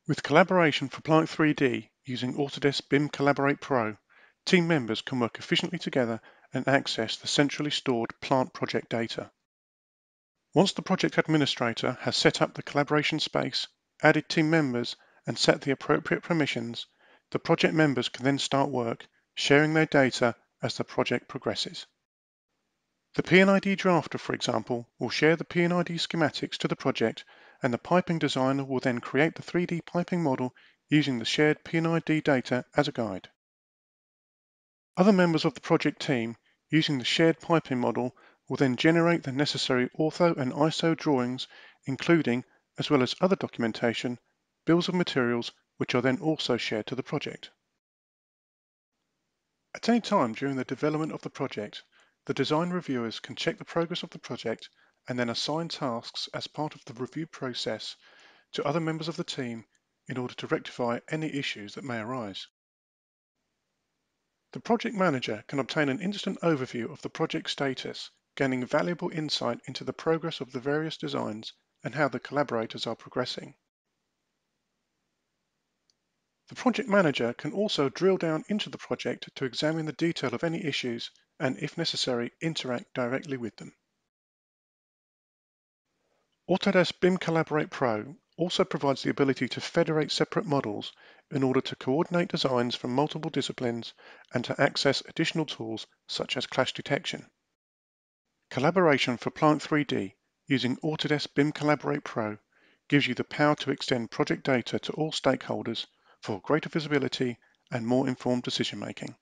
With collaboration for Plant 3D using Autodesk BIM Collaborate Pro, team members can work efficiently together and access the centrally stored plant project data. Once the project administrator has set up the collaboration space, added team members, and set the appropriate permissions, the project members can then start work, sharing their data as the project progresses. The P&ID drafter, for example, will share the P&ID schematics to the project, and the piping designer will then create the 3D piping model using the shared P&ID data as a guide. Other members of the project team, using the shared piping model, will then generate the necessary ortho and ISO drawings, including, as well as other documentation, bills of materials, which are then also shared to the project. At any time during the development of the project, the design reviewers can check the progress of the project and then assign tasks as part of the review process to other members of the team in order to rectify any issues that may arise. The project manager can obtain an instant overview of the project status, gaining valuable insight into the progress of the various designs and how the collaborators are progressing. The project manager can also drill down into the project to examine the detail of any issues and, if necessary, interact directly with them. Autodesk BIM Collaborate Pro also provides the ability to federate separate models in order to coordinate designs from multiple disciplines and to access additional tools such as clash detection. Collaboration for Plant 3D using Autodesk BIM Collaborate Pro gives you the power to extend project data to all stakeholders for greater visibility and more informed decision-making.